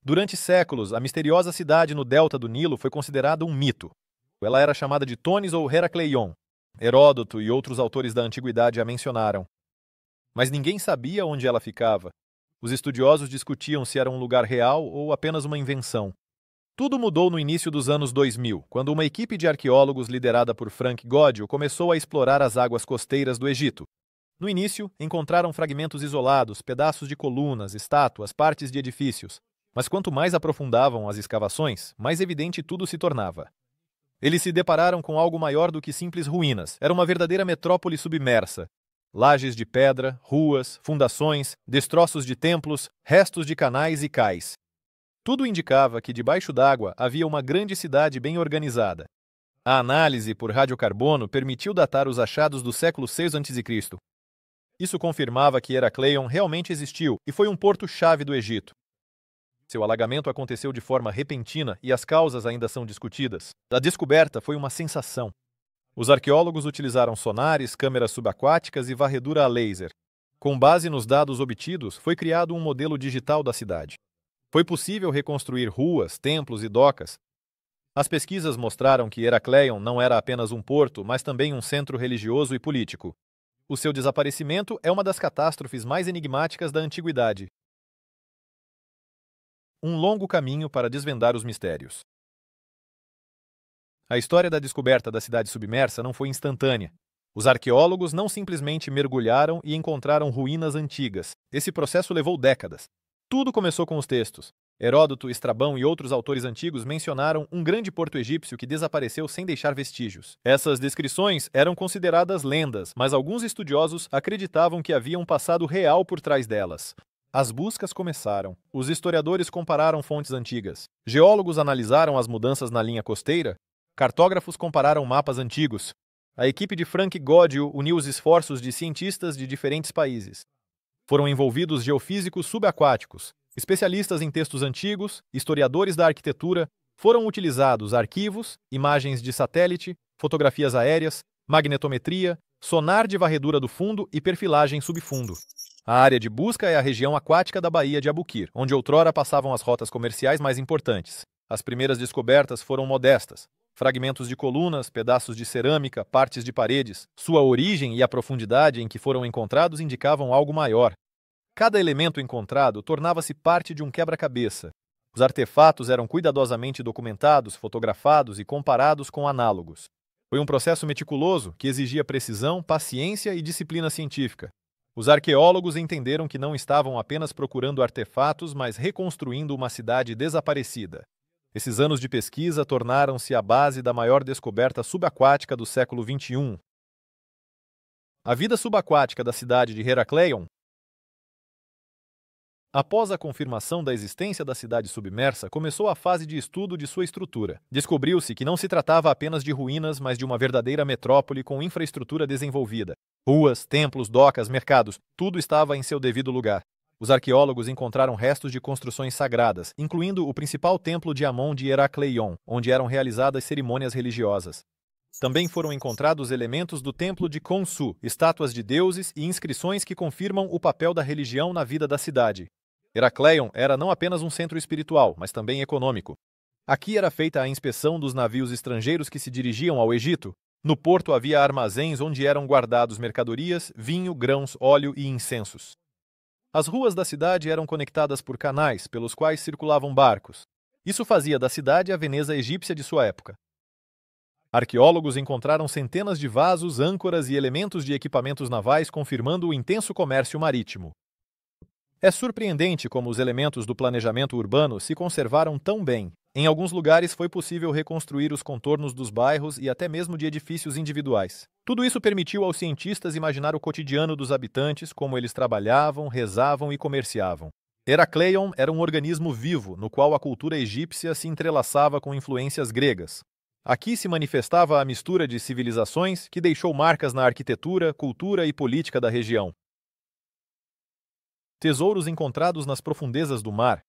Durante séculos, a misteriosa cidade no delta do Nilo foi considerada um mito. Ela era chamada de Tonis ou Herakleion. Heródoto e outros autores da antiguidade a mencionaram. Mas ninguém sabia onde ela ficava. Os estudiosos discutiam se era um lugar real ou apenas uma invenção. Tudo mudou no início dos anos 2000, quando uma equipe de arqueólogos liderada por Frank Goddio começou a explorar as águas costeiras do Egito. No início, encontraram fragmentos isolados, pedaços de colunas, estátuas, partes de edifícios. Mas quanto mais aprofundavam as escavações, mais evidente tudo se tornava. Eles se depararam com algo maior do que simples ruínas. Era uma verdadeira metrópole submersa. Lajes de pedra, ruas, fundações, destroços de templos, restos de canais e cais. Tudo indicava que debaixo d'água havia uma grande cidade bem organizada. A análise por radiocarbono permitiu datar os achados do século VI a.C. Isso confirmava que Herakleion realmente existiu e foi um porto-chave do Egito. Seu alagamento aconteceu de forma repentina e as causas ainda são discutidas. A descoberta foi uma sensação. Os arqueólogos utilizaram sonares, câmeras subaquáticas e varredura a laser. Com base nos dados obtidos, foi criado um modelo digital da cidade. Foi possível reconstruir ruas, templos e docas. As pesquisas mostraram que Herakleion não era apenas um porto, mas também um centro religioso e político. O seu desaparecimento é uma das catástrofes mais enigmáticas da antiguidade. Um longo caminho para desvendar os mistérios. A história da descoberta da cidade submersa não foi instantânea. Os arqueólogos não simplesmente mergulharam e encontraram ruínas antigas. Esse processo levou décadas. Tudo começou com os textos. Heródoto, Estrabão e outros autores antigos mencionaram um grande porto egípcio que desapareceu sem deixar vestígios. Essas descrições eram consideradas lendas, mas alguns estudiosos acreditavam que havia um passado real por trás delas. As buscas começaram. Os historiadores compararam fontes antigas. Geólogos analisaram as mudanças na linha costeira. Cartógrafos compararam mapas antigos. A equipe de Frank Goddio uniu os esforços de cientistas de diferentes países. Foram envolvidos geofísicos subaquáticos, especialistas em textos antigos, historiadores da arquitetura. Foram utilizados arquivos, imagens de satélite, fotografias aéreas, magnetometria, sonar de varredura do fundo e perfilagem subfundo. A área de busca é a região aquática da Baía de Abukir, onde outrora passavam as rotas comerciais mais importantes. As primeiras descobertas foram modestas. Fragmentos de colunas, pedaços de cerâmica, partes de paredes. Sua origem e a profundidade em que foram encontrados indicavam algo maior. Cada elemento encontrado tornava-se parte de um quebra-cabeça. Os artefatos eram cuidadosamente documentados, fotografados e comparados com análogos. Foi um processo meticuloso que exigia precisão, paciência e disciplina científica. Os arqueólogos entenderam que não estavam apenas procurando artefatos, mas reconstruindo uma cidade desaparecida. Esses anos de pesquisa tornaram-se a base da maior descoberta subaquática do século XXI. A vida subaquática da cidade de Herakleion. Após a confirmação da existência da cidade submersa, começou a fase de estudo de sua estrutura. Descobriu-se que não se tratava apenas de ruínas, mas de uma verdadeira metrópole com infraestrutura desenvolvida. Ruas, templos, docas, mercados, tudo estava em seu devido lugar. Os arqueólogos encontraram restos de construções sagradas, incluindo o principal templo de Amon de Herakleion, onde eram realizadas cerimônias religiosas. Também foram encontrados elementos do templo de Khonsu, estátuas de deuses e inscrições que confirmam o papel da religião na vida da cidade. Herakleion era não apenas um centro espiritual, mas também econômico. Aqui era feita a inspeção dos navios estrangeiros que se dirigiam ao Egito. No porto havia armazéns onde eram guardados mercadorias, vinho, grãos, óleo e incensos. As ruas da cidade eram conectadas por canais, pelos quais circulavam barcos. Isso fazia da cidade a Veneza egípcia de sua época. Arqueólogos encontraram centenas de vasos, âncoras e elementos de equipamentos navais confirmando o intenso comércio marítimo. É surpreendente como os elementos do planejamento urbano se conservaram tão bem. Em alguns lugares foi possível reconstruir os contornos dos bairros e até mesmo de edifícios individuais. Tudo isso permitiu aos cientistas imaginar o cotidiano dos habitantes, como eles trabalhavam, rezavam e comerciavam. Herakleion era um organismo vivo, no qual a cultura egípcia se entrelaçava com influências gregas. Aqui se manifestava a mistura de civilizações que deixou marcas na arquitetura, cultura e política da região. Tesouros encontrados nas profundezas do mar.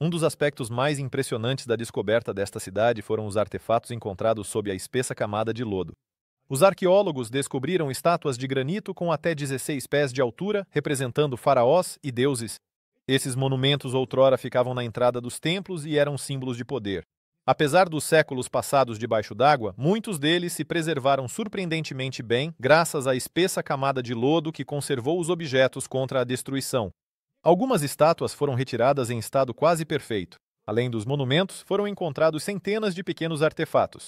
Um dos aspectos mais impressionantes da descoberta desta cidade foram os artefatos encontrados sob a espessa camada de lodo. Os arqueólogos descobriram estátuas de granito com até 16 pés de altura, representando faraós e deuses. Esses monumentos outrora ficavam na entrada dos templos e eram símbolos de poder. Apesar dos séculos passados debaixo d'água, muitos deles se preservaram surpreendentemente bem graças à espessa camada de lodo que conservou os objetos contra a destruição. Algumas estátuas foram retiradas em estado quase perfeito. Além dos monumentos, foram encontrados centenas de pequenos artefatos.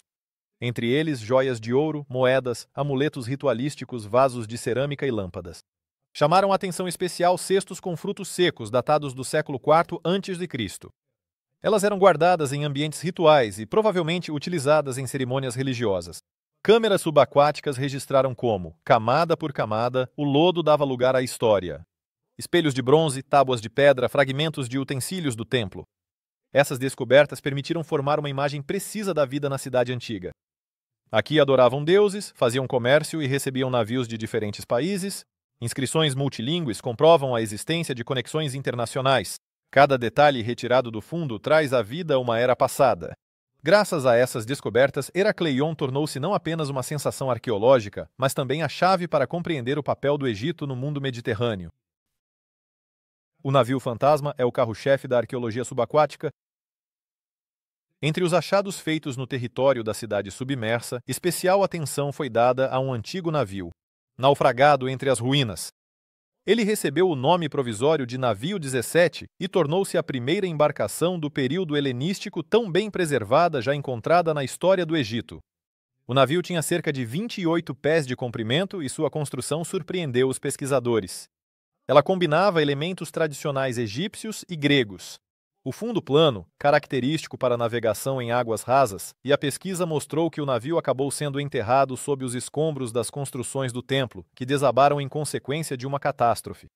Entre eles, joias de ouro, moedas, amuletos ritualísticos, vasos de cerâmica e lâmpadas. Chamaram a atenção especial cestos com frutos secos datados do século IV a.C. Elas eram guardadas em ambientes rituais e provavelmente utilizadas em cerimônias religiosas. Câmeras subaquáticas registraram como, camada por camada, o lodo dava lugar à história. Espelhos de bronze, tábuas de pedra, fragmentos de utensílios do templo. Essas descobertas permitiram formar uma imagem precisa da vida na cidade antiga. Aqui adoravam deuses, faziam comércio e recebiam navios de diferentes países. Inscrições multilingües comprovam a existência de conexões internacionais. Cada detalhe retirado do fundo traz à vida uma era passada. Graças a essas descobertas, Heracleion tornou-se não apenas uma sensação arqueológica, mas também a chave para compreender o papel do Egito no mundo mediterrâneo. O navio fantasma é o carro-chefe da arqueologia subaquática. Entre os achados feitos no território da cidade submersa, especial atenção foi dada a um antigo navio, naufragado entre as ruínas. Ele recebeu o nome provisório de Navio 17 e tornou-se a primeira embarcação do período helenístico tão bem preservada já encontrada na história do Egito. O navio tinha cerca de 28 pés de comprimento e sua construção surpreendeu os pesquisadores. Ela combinava elementos tradicionais egípcios e gregos. O fundo plano, característico para a navegação em águas rasas, e a pesquisa mostrou que o navio acabou sendo enterrado sob os escombros das construções do templo, que desabaram em consequência de uma catástrofe.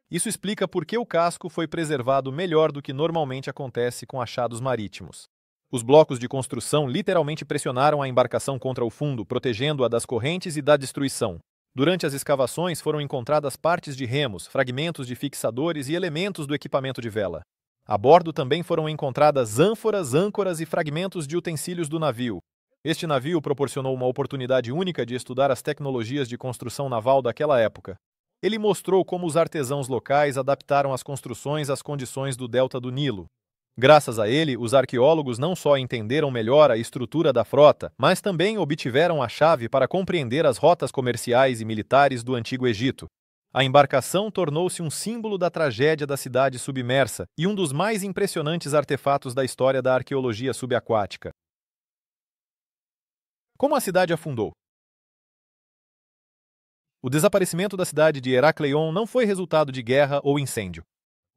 Isso explica por que o casco foi preservado melhor do que normalmente acontece com achados marítimos. Os blocos de construção literalmente pressionaram a embarcação contra o fundo, protegendo-a das correntes e da destruição. Durante as escavações foram encontradas partes de remos, fragmentos de fixadores e elementos do equipamento de vela. A bordo também foram encontradas ânforas, âncoras e fragmentos de utensílios do navio. Este navio proporcionou uma oportunidade única de estudar as tecnologias de construção naval daquela época. Ele mostrou como os artesãos locais adaptaram as construções às condições do delta do Nilo. Graças a ele, os arqueólogos não só entenderam melhor a estrutura da frota, mas também obtiveram a chave para compreender as rotas comerciais e militares do Antigo Egito. A embarcação tornou-se um símbolo da tragédia da cidade submersa e um dos mais impressionantes artefatos da história da arqueologia subaquática. Como a cidade afundou? O desaparecimento da cidade de Heracleion não foi resultado de guerra ou incêndio.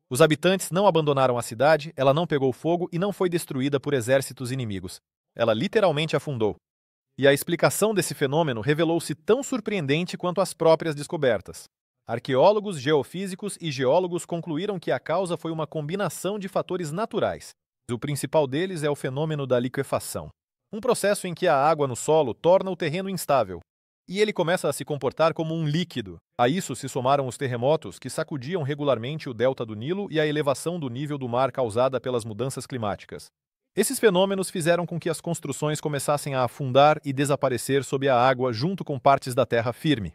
Os habitantes não abandonaram a cidade, ela não pegou fogo e não foi destruída por exércitos inimigos. Ela literalmente afundou. E a explicação desse fenômeno revelou-se tão surpreendente quanto as próprias descobertas. Arqueólogos, geofísicos e geólogos concluíram que a causa foi uma combinação de fatores naturais. O principal deles é o fenômeno da liquefação, um processo em que a água no solo torna o terreno instável, e ele começa a se comportar como um líquido. A isso se somaram os terremotos que sacudiam regularmente o delta do Nilo e a elevação do nível do mar causada pelas mudanças climáticas. Esses fenômenos fizeram com que as construções começassem a afundar e desaparecer sob a água junto com partes da terra firme.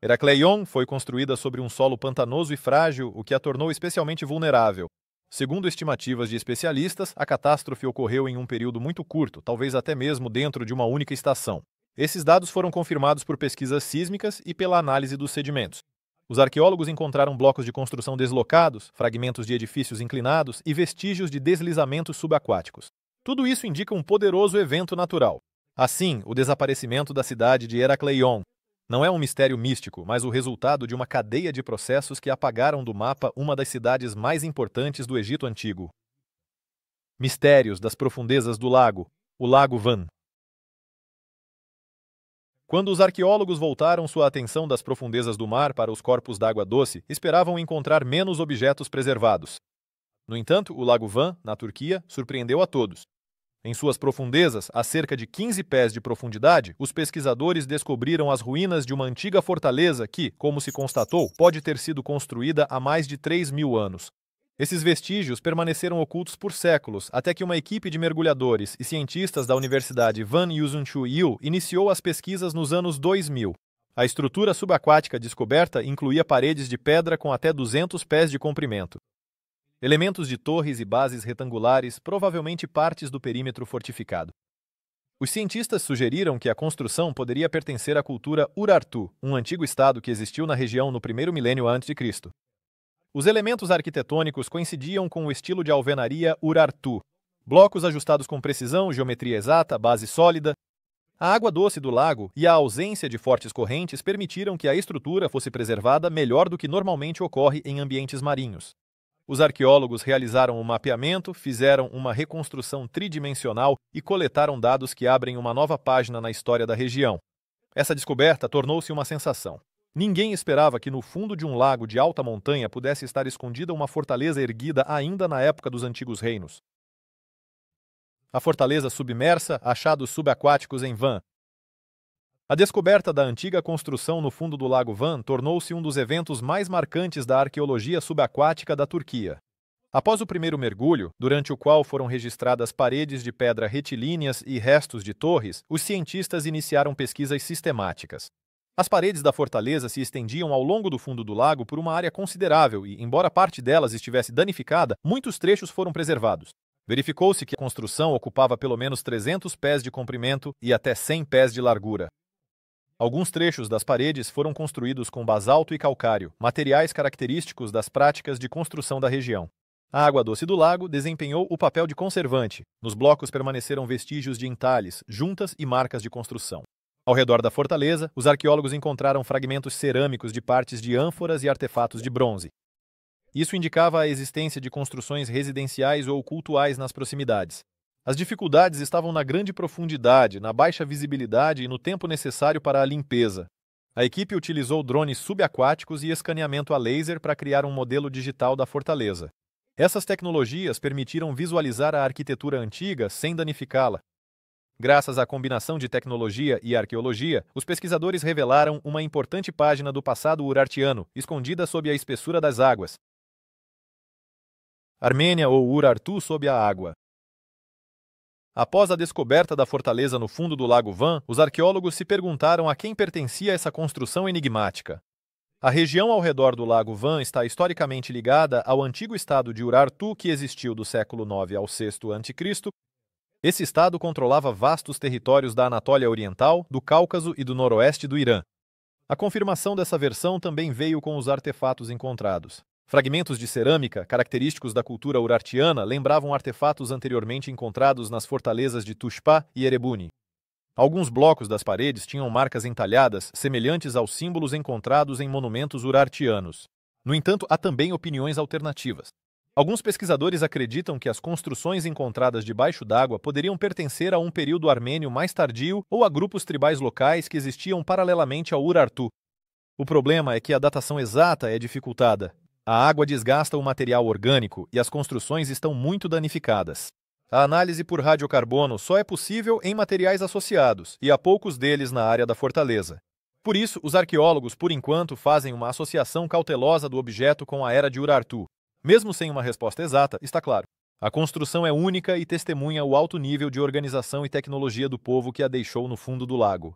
Heracleion foi construída sobre um solo pantanoso e frágil, o que a tornou especialmente vulnerável. Segundo estimativas de especialistas, a catástrofe ocorreu em um período muito curto, talvez até mesmo dentro de uma única estação. Esses dados foram confirmados por pesquisas sísmicas e pela análise dos sedimentos. Os arqueólogos encontraram blocos de construção deslocados, fragmentos de edifícios inclinados e vestígios de deslizamentos subaquáticos. Tudo isso indica um poderoso evento natural. Assim, o desaparecimento da cidade de Heracleion não é um mistério místico, mas o resultado de uma cadeia de processos que apagaram do mapa uma das cidades mais importantes do Egito Antigo. Mistérios das profundezas do lago, o Lago Van. Quando os arqueólogos voltaram sua atenção das profundezas do mar para os corpos d'água doce, esperavam encontrar menos objetos preservados. No entanto, o Lago Van, na Turquia, surpreendeu a todos. Em suas profundezas, a cerca de 15 pés de profundidade, os pesquisadores descobriram as ruínas de uma antiga fortaleza que, como se constatou, pode ter sido construída há mais de 3.000 anos. Esses vestígios permaneceram ocultos por séculos, até que uma equipe de mergulhadores e cientistas da Universidade Van Yusunchu iniciou as pesquisas nos anos 2000. A estrutura subaquática descoberta incluía paredes de pedra com até 200 pés de comprimento. Elementos de torres e bases retangulares, provavelmente partes do perímetro fortificado. Os cientistas sugeriram que a construção poderia pertencer à cultura Urartu, um antigo estado que existiu na região no primeiro milênio a.C. Os elementos arquitetônicos coincidiam com o estilo de alvenaria Urartu. Blocos ajustados com precisão, geometria exata, base sólida. A água doce do lago e a ausência de fortes correntes permitiram que a estrutura fosse preservada melhor do que normalmente ocorre em ambientes marinhos. Os arqueólogos realizaram um mapeamento, fizeram uma reconstrução tridimensional e coletaram dados que abrem uma nova página na história da região. Essa descoberta tornou-se uma sensação. Ninguém esperava que no fundo de um lago de alta montanha pudesse estar escondida uma fortaleza erguida ainda na época dos antigos reinos. A fortaleza submersa, achados subaquáticos em Van. A descoberta da antiga construção no fundo do Lago Van tornou-se um dos eventos mais marcantes da arqueologia subaquática da Turquia. Após o primeiro mergulho, durante o qual foram registradas paredes de pedra retilíneas e restos de torres, os cientistas iniciaram pesquisas sistemáticas. As paredes da fortaleza se estendiam ao longo do fundo do lago por uma área considerável e, embora parte delas estivesse danificada, muitos trechos foram preservados. Verificou-se que a construção ocupava pelo menos 300 pés de comprimento e até 100 pés de largura. Alguns trechos das paredes foram construídos com basalto e calcário, materiais característicos das práticas de construção da região. A água doce do lago desempenhou o papel de conservante. Nos blocos permaneceram vestígios de entalhes, juntas e marcas de construção. Ao redor da fortaleza, os arqueólogos encontraram fragmentos cerâmicos de partes de ânforas e artefatos de bronze. Isso indicava a existência de construções residenciais ou cultuais nas proximidades. As dificuldades estavam na grande profundidade, na baixa visibilidade e no tempo necessário para a limpeza. A equipe utilizou drones subaquáticos e escaneamento a laser para criar um modelo digital da fortaleza. Essas tecnologias permitiram visualizar a arquitetura antiga sem danificá-la. Graças à combinação de tecnologia e arqueologia, os pesquisadores revelaram uma importante página do passado urartiano, escondida sob a espessura das águas. Armênia ou Urartu sob a água. Após a descoberta da fortaleza no fundo do Lago Van, os arqueólogos se perguntaram a quem pertencia essa construção enigmática. A região ao redor do Lago Van está historicamente ligada ao antigo estado de Urartu que existiu do século IX ao VI a.C. Esse estado controlava vastos territórios da Anatólia Oriental, do Cáucaso e do noroeste do Irã. A confirmação dessa versão também veio com os artefatos encontrados. Fragmentos de cerâmica, característicos da cultura urartiana, lembravam artefatos anteriormente encontrados nas fortalezas de Tuxpa e Erebuni. Alguns blocos das paredes tinham marcas entalhadas, semelhantes aos símbolos encontrados em monumentos urartianos. No entanto, há também opiniões alternativas. Alguns pesquisadores acreditam que as construções encontradas debaixo d'água poderiam pertencer a um período armênio mais tardio ou a grupos tribais locais que existiam paralelamente ao Urartu. O problema é que a datação exata é dificultada. A água desgasta o material orgânico e as construções estão muito danificadas. A análise por radiocarbono só é possível em materiais associados, e há poucos deles na área da fortaleza. Por isso, os arqueólogos, por enquanto, fazem uma associação cautelosa do objeto com a era de Urartu. Mesmo sem uma resposta exata, está claro. A construção é única e testemunha o alto nível de organização e tecnologia do povo que a deixou no fundo do lago.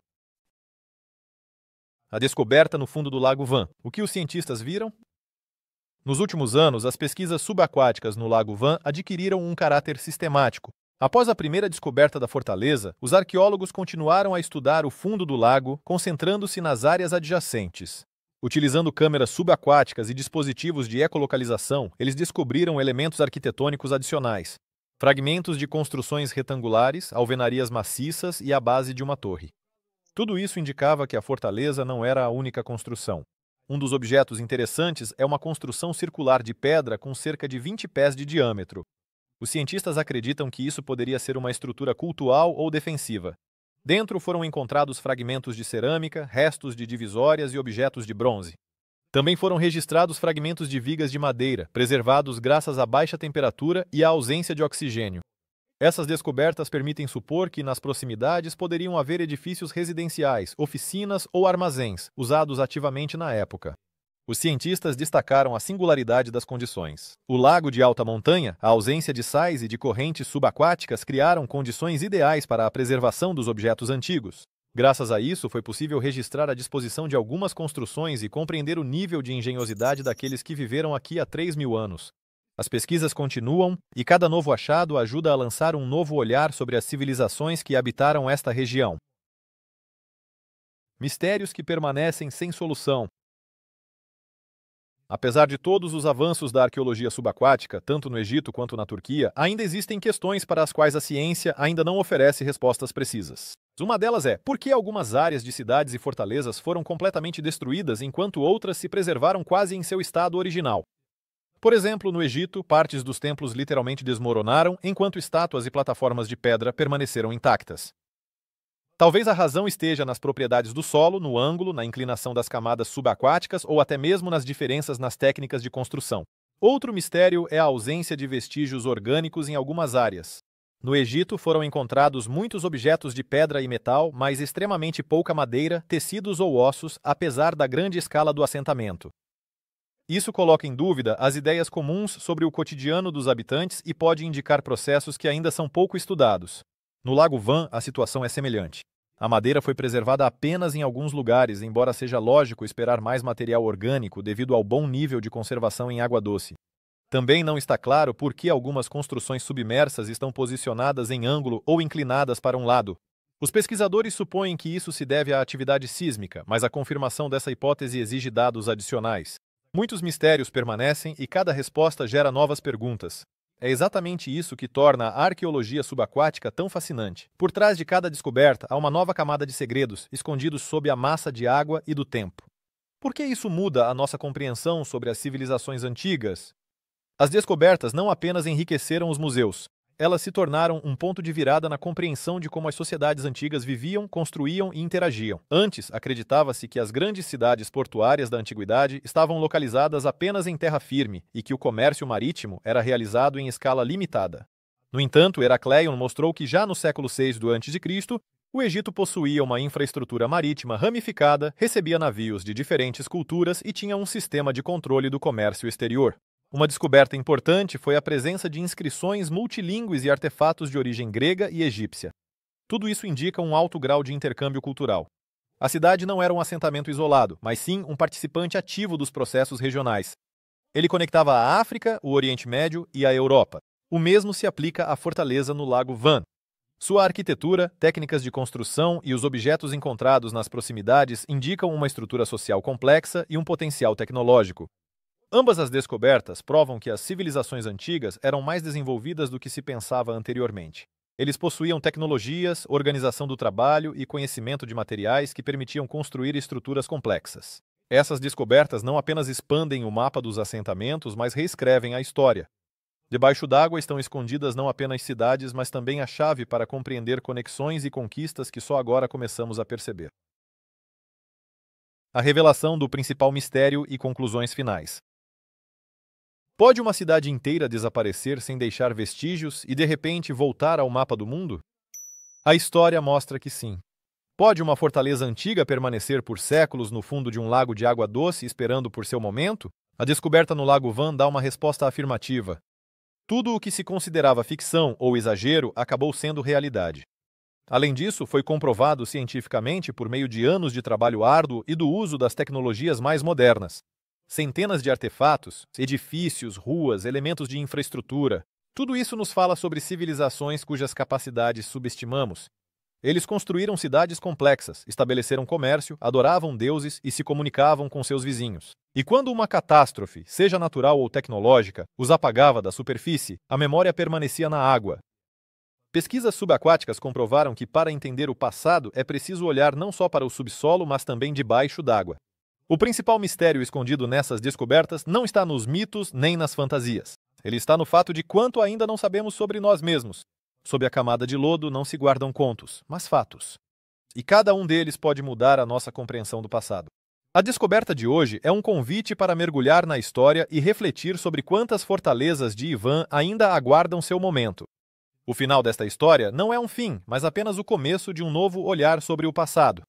A descoberta no fundo do Lago Van. O que os cientistas viram? Nos últimos anos, as pesquisas subaquáticas no Lago Van adquiriram um caráter sistemático. Após a primeira descoberta da fortaleza, os arqueólogos continuaram a estudar o fundo do lago, concentrando-se nas áreas adjacentes. Utilizando câmeras subaquáticas e dispositivos de ecolocalização, eles descobriram elementos arquitetônicos adicionais, fragmentos de construções retangulares, alvenarias maciças e a base de uma torre. Tudo isso indicava que a fortaleza não era a única construção. Um dos objetos interessantes é uma construção circular de pedra com cerca de 20 pés de diâmetro. Os cientistas acreditam que isso poderia ser uma estrutura cultual ou defensiva. Dentro foram encontrados fragmentos de cerâmica, restos de divisórias e objetos de bronze. Também foram registrados fragmentos de vigas de madeira, preservados graças à baixa temperatura e à ausência de oxigênio. Essas descobertas permitem supor que nas proximidades poderiam haver edifícios residenciais, oficinas ou armazéns, usados ativamente na época. Os cientistas destacaram a singularidade das condições. O lago de alta montanha, a ausência de sais e de correntes subaquáticas criaram condições ideais para a preservação dos objetos antigos. Graças a isso, foi possível registrar a disposição de algumas construções e compreender o nível de engenhosidade daqueles que viveram aqui há 3.000 anos. As pesquisas continuam e cada novo achado ajuda a lançar um novo olhar sobre as civilizações que habitaram esta região. Mistérios que permanecem sem solução. Apesar de todos os avanços da arqueologia subaquática, tanto no Egito quanto na Turquia, ainda existem questões para as quais a ciência ainda não oferece respostas precisas. Uma delas é: por que algumas áreas de cidades e fortalezas foram completamente destruídas enquanto outras se preservaram quase em seu estado original? Por exemplo, no Egito, partes dos templos literalmente desmoronaram, enquanto estátuas e plataformas de pedra permaneceram intactas. Talvez a razão esteja nas propriedades do solo, no ângulo, na inclinação das camadas subaquáticas ou até mesmo nas diferenças nas técnicas de construção. Outro mistério é a ausência de vestígios orgânicos em algumas áreas. No Egito foram encontrados muitos objetos de pedra e metal, mas extremamente pouca madeira, tecidos ou ossos, apesar da grande escala do assentamento. Isso coloca em dúvida as ideias comuns sobre o cotidiano dos habitantes e pode indicar processos que ainda são pouco estudados. No Lago Van, a situação é semelhante. A madeira foi preservada apenas em alguns lugares, embora seja lógico esperar mais material orgânico devido ao bom nível de conservação em água doce. Também não está claro por que algumas construções submersas estão posicionadas em ângulo ou inclinadas para um lado. Os pesquisadores supõem que isso se deve à atividade sísmica, mas a confirmação dessa hipótese exige dados adicionais. Muitos mistérios permanecem e cada resposta gera novas perguntas. É exatamente isso que torna a arqueologia subaquática tão fascinante. Por trás de cada descoberta há uma nova camada de segredos, escondidos sob a massa de água e do tempo. Por que isso muda a nossa compreensão sobre as civilizações antigas? As descobertas não apenas enriqueceram os museus, elas se tornaram um ponto de virada na compreensão de como as sociedades antigas viviam, construíam e interagiam. Antes, acreditava-se que as grandes cidades portuárias da antiguidade estavam localizadas apenas em terra firme e que o comércio marítimo era realizado em escala limitada. No entanto, Heracleion mostrou que já no século VI d.C., o Egito possuía uma infraestrutura marítima ramificada, recebia navios de diferentes culturas e tinha um sistema de controle do comércio exterior. Uma descoberta importante foi a presença de inscrições multilingües e artefatos de origem grega e egípcia. Tudo isso indica um alto grau de intercâmbio cultural. A cidade não era um assentamento isolado, mas sim um participante ativo dos processos regionais. Ele conectava a África, o Oriente Médio e a Europa. O mesmo se aplica à fortaleza no Lago Van. Sua arquitetura, técnicas de construção e os objetos encontrados nas proximidades indicam uma estrutura social complexa e um potencial tecnológico. Ambas as descobertas provam que as civilizações antigas eram mais desenvolvidas do que se pensava anteriormente. Eles possuíam tecnologias, organização do trabalho e conhecimento de materiais que permitiam construir estruturas complexas. Essas descobertas não apenas expandem o mapa dos assentamentos, mas reescrevem a história. Debaixo d'água estão escondidas não apenas cidades, mas também a chave para compreender conexões e conquistas que só agora começamos a perceber. A revelação do principal mistério e conclusões finais. Pode uma cidade inteira desaparecer sem deixar vestígios e de repente voltar ao mapa do mundo? A história mostra que sim. Pode uma fortaleza antiga permanecer por séculos no fundo de um lago de água doce esperando por seu momento? A descoberta no Lago Van dá uma resposta afirmativa. Tudo o que se considerava ficção ou exagero acabou sendo realidade. Além disso, foi comprovado cientificamente por meio de anos de trabalho árduo e do uso das tecnologias mais modernas. Centenas de artefatos, edifícios, ruas, elementos de infraestrutura. Tudo isso nos fala sobre civilizações cujas capacidades subestimamos. Eles construíram cidades complexas, estabeleceram comércio, adoravam deuses e se comunicavam com seus vizinhos. E quando uma catástrofe, seja natural ou tecnológica, os apagava da superfície, a memória permanecia na água. Pesquisas subaquáticas comprovaram que para entender o passado é preciso olhar não só para o subsolo, mas também debaixo d'água. O principal mistério escondido nessas descobertas não está nos mitos nem nas fantasias. Ele está no fato de quanto ainda não sabemos sobre nós mesmos. Sob a camada de lodo não se guardam contos, mas fatos. E cada um deles pode mudar a nossa compreensão do passado. A descoberta de hoje é um convite para mergulhar na história e refletir sobre quantas fortalezas de Ivan ainda aguardam seu momento. O final desta história não é um fim, mas apenas o começo de um novo olhar sobre o passado.